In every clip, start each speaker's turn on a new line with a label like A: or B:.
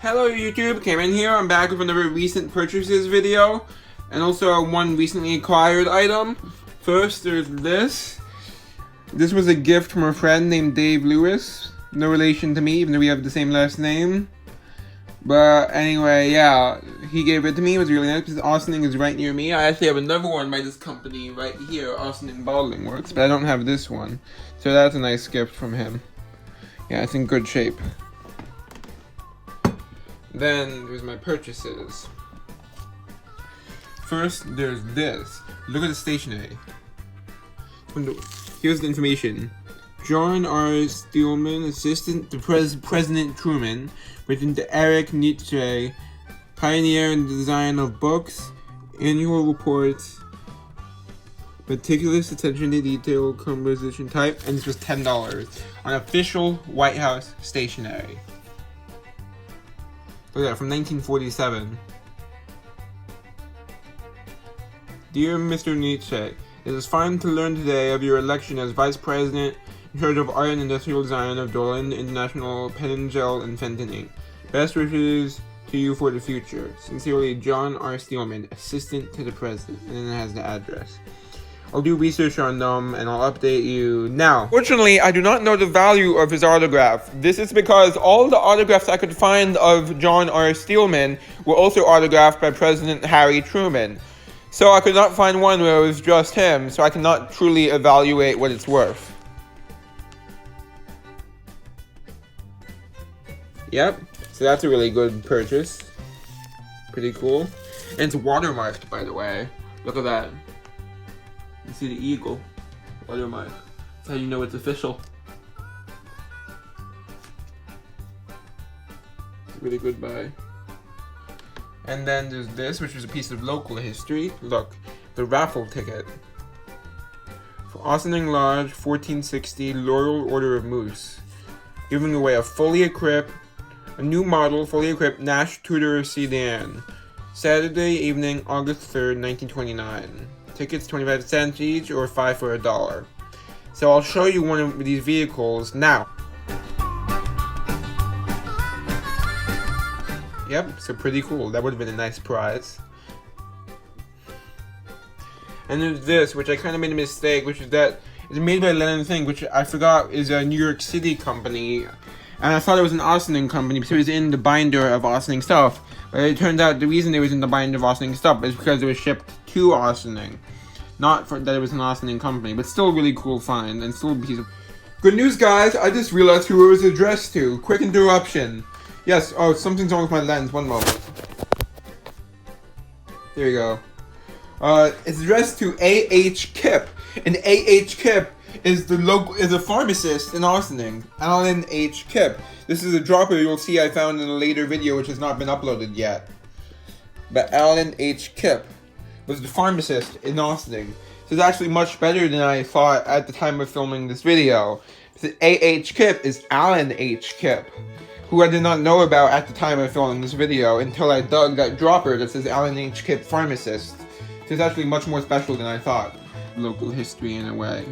A: Hello YouTube, Cameron here. I'm back with another recent purchases video, and also one recently acquired item. First, there's this. This was a gift from a friend named Dave Lewis. No relation to me, even though we have the same last name. But anyway, yeah, he gave it to me. It was really nice because Austining is right near me. I actually have another one by this company right here, Austining Bottling Works, but I don't have this one. So that's a nice gift from him. Yeah, it's in good shape. Then there's my purchases. First, there's this. Look at the stationery. Here's the information. John R. Steelman, assistant to President Truman, written to Eric Nietzsche, pioneer in the design of books, annual reports, meticulous attention to detail, composition type, and this was $10 on official White House stationery. Look at that, from 1947. Dear Mr. Nietzsche, it is fine to learn today of your election as Vice President in charge of art and industrial design of Dolan International Pen and Gel and Fenton Inc. Best wishes to you for the future. Sincerely, John R. Steelman, Assistant to the President. And then it has the address. I'll do research on them and I'll update you now. Fortunately, I do not know the value of his autograph. This is because all the autographs I could find of John R. Steelman were also autographed by President Harry Truman. So I could not find one where it was just him, so I cannot truly evaluate what it's worth. Yep, so that's a really good purchase. Pretty cool. And it's watermarked, by the way. Look at that. You see the eagle. Watermark. That's how you know it's official. It's a really good buy. And then there's this, which is a piece of local history. Look, the raffle ticket. For Austining Lodge, 1460, Laurel Order of Moose. Giving away a new model, fully equipped Nash Tudor sedan. Saturday evening, August 3rd, 1929. Tickets 25 cents each, or 5 for $1. So I'll show you one of these vehicles now. Yep, so pretty cool. That would have been a nice prize. And there's this, which I kind of made a mistake, which is that it's made by Lennon Thing, which I forgot is a New York City company. And I thought it was an Austining company because it was in the binder of Austining stuff. But it turned out the reason it was in the binder of Austining stuff is because it was shipped to Austining. Not for that it was an Austining company, but still a really cool find and still a piece of... Good news, guys! I just realized who it was addressed to. Quick interruption. Yes, oh, something's wrong with my lens. One moment. There you go. It's addressed to A.H. Kipp. And A.H. Kipp is a pharmacist in Austining. Alan H. Kipp. This is a dropper you'll see I found in a later video which has not been uploaded yet. But Alan H. Kipp was the pharmacist in Austining. So it's actually much better than I thought at the time of filming this video. A.H. Kipp is Alan H. Kipp, who I did not know about at the time of filming this video until I dug that dropper that says Alan H. Kipp Pharmacist. So it's actually much more special than I thought. Local history in a way.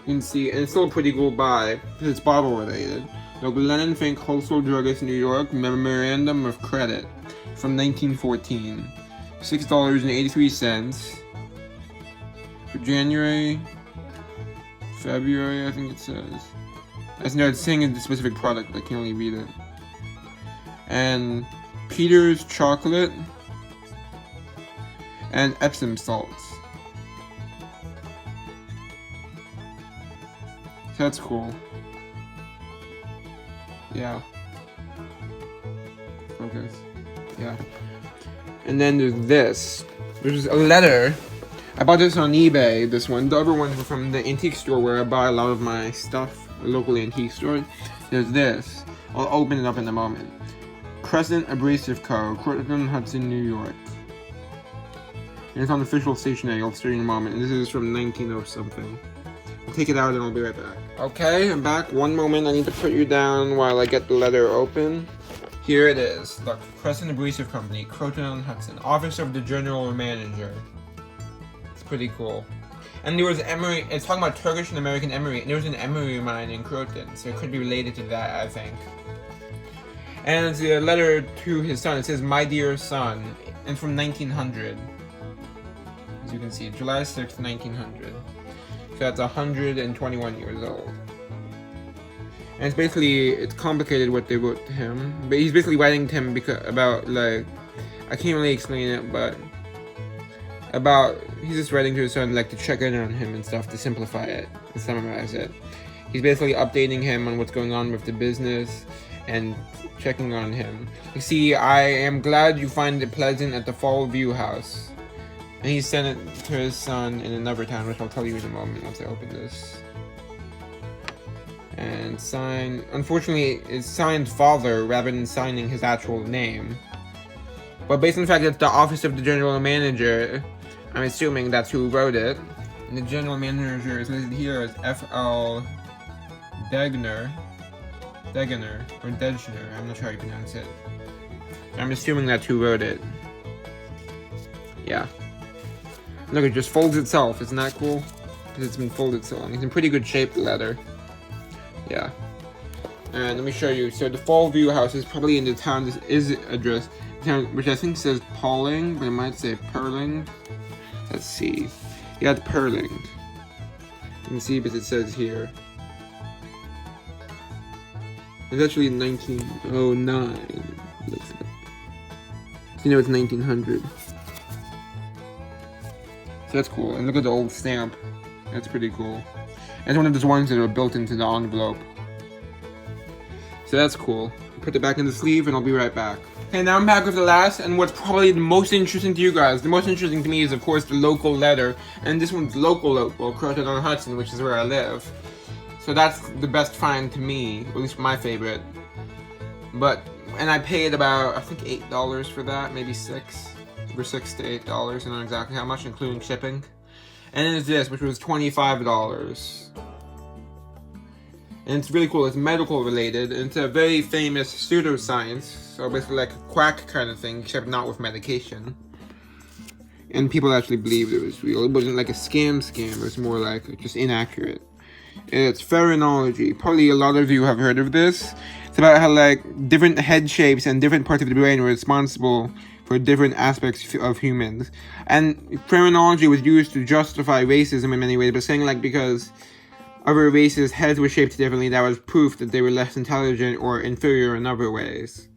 A: You can see, and it's still a pretty cool buy, because it's bottle related. Local Lennon Fink Wholesale Druggist, New York, Memorandum of Credit from 1914. $6.83 for January, February, I think it says. No, it's saying the specific product, but I can only read it. And Peter's Chocolate and Epsom salts. So that's cool. Yeah. Focus. Yeah. And then there's this. There's a letter. I bought this on eBay, this one. The other ones were from the antique store where I buy a lot of my stuff, a local antique store. There's this. I'll open it up in a moment. Crescent Abrasive Co., Croton, Hudson, New York. And it's on official stationery. I'll show you in a moment. And this is from 1900 something. I'll take it out and I'll be right back. Okay, I'm back. One moment. I need to put you down while I get the letter open. Here it is. Look, Crescent Abrasive Company, Croton on Hudson, Office of the General Manager. It's pretty cool. And there was emery, it's talking about Turkish and American emery, and there was an emery mine in Croton, so it could be related to that, I think. And it's a letter to his son. It says, "My dear son," and from 1900. As you can see, July 6th, 1900. So that's 121 years old. And it's complicated what they wrote to him. But he's basically writing to him about, like, I can't really explain it, but he's just writing to his son, like, to check in on him and stuff, to simplify it, to summarize it. He's basically updating him on what's going on with the business and checking on him. You see, "I am glad you find it pleasant at the Fall View House." And he sent it to his son in another town, which I'll tell you in a moment once I open this. And unfortunately, it's signed father rather than signing his actual name. But based on the fact that it's the office of the general manager, I'm assuming that's who wrote it. And the general manager is listed here as F.L. Degner, or Degner, I'm not sure how you pronounce it. I'm assuming that's who wrote it. Yeah. Look, it just folds itself, isn't that cool? Because it's been folded so long. It's in pretty good shape, the letter. Yeah. And let me show you. So the Fall View House is probably in the town. This is address, which I think says Pauling, but it might say Perling. Let's see. Yeah, it's Perling. You can see because it says here. It's actually 1909. Looks like. So you know it's 1900. So that's cool. And look at the old stamp. That's pretty cool. It's one of those ones that are built into the envelope. So that's cool. Put it back in the sleeve and I'll be right back. Okay, now I'm back with the last and what's probably the most interesting to you guys. The most interesting to me is, of course, the local letter. And this one's local, Croton-on-Hudson, which is where I live. So that's the best find to me, at least my favorite. And I paid about, I think, $8 for that, maybe $6 to $8. I don't know exactly how much, including shipping. And then there's this, which was $25. And it's really cool. It's medical related. And it's a very famous pseudoscience. So basically like a quack kind of thing, except not with medication. And people actually believed it was real. It wasn't like a scam. It was more like just inaccurate. And it's phrenology. Probably a lot of you have heard of this. It's about how like different head shapes and different parts of the brain were responsible for different aspects of humans. And phrenology was used to justify racism in many ways, but saying like because other races' heads were shaped differently, that was proof that they were less intelligent or inferior in other ways.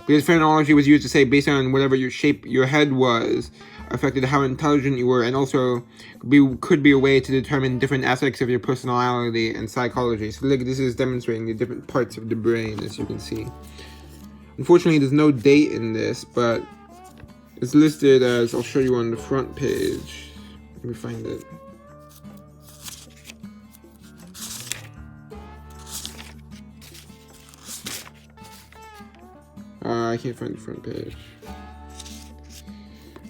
A: Because phrenology was used to say based on whatever your shape your head was, affected how intelligent you were, and also could be a way to determine different aspects of your personality and psychology. So look, this is demonstrating the different parts of the brain, as you can see. Unfortunately, there's no date in this, but it's listed as, I'll show you on the front page. Let me find it. I can't find the front page.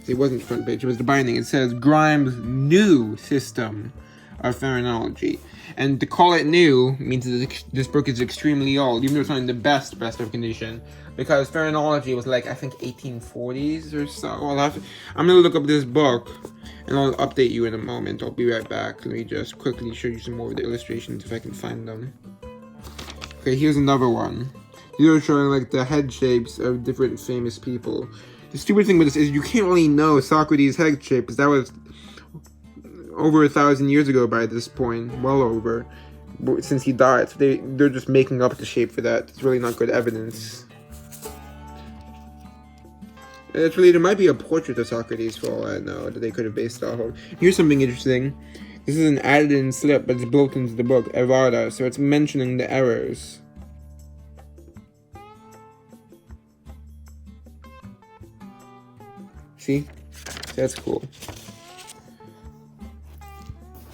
A: It wasn't the front page, it was the binding. It says Grimes' new system of phrenology. And to call it new means that this book is extremely old, even though it's not in the best of condition. Because phrenology was like, I think 1840s or so. I'm gonna look up this book and I'll update you in a moment. I'll be right back. Let me just quickly show you some more of the illustrations if I can find them. Okay, here's another one. These are showing like the head shapes of different famous people. The stupid thing with this is you can't really know Socrates' head shape because that was over 1,000 years ago by this point, well over, since he died. So they're just making up the shape for that. It's really not good evidence. Actually, there might be a portrait of Socrates for all I know that they could have based off of. Here's something interesting. This is an added-in slip, but it's built into the book, errata, so it's mentioning the errors. See? That's cool.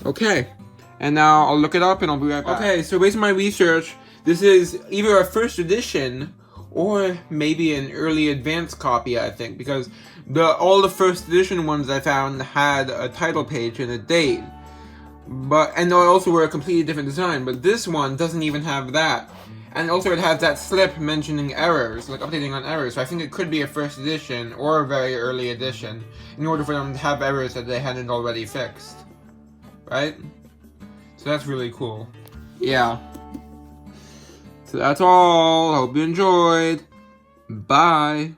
A: Okay. And now I'll look it up and I'll be right back. Okay, so based on my research, this is either a first edition or maybe an early advanced copy, I think, because all the first edition ones I found had a title page and a date. And they also were a completely different design, but this one doesn't even have that. And also it has that slip mentioning errors, like updating on errors. So I think it could be a first edition or a very early edition in order for them to have errors that they hadn't already fixed. Right? So that's really cool. Yeah. So that's all. Hope you enjoyed. Bye.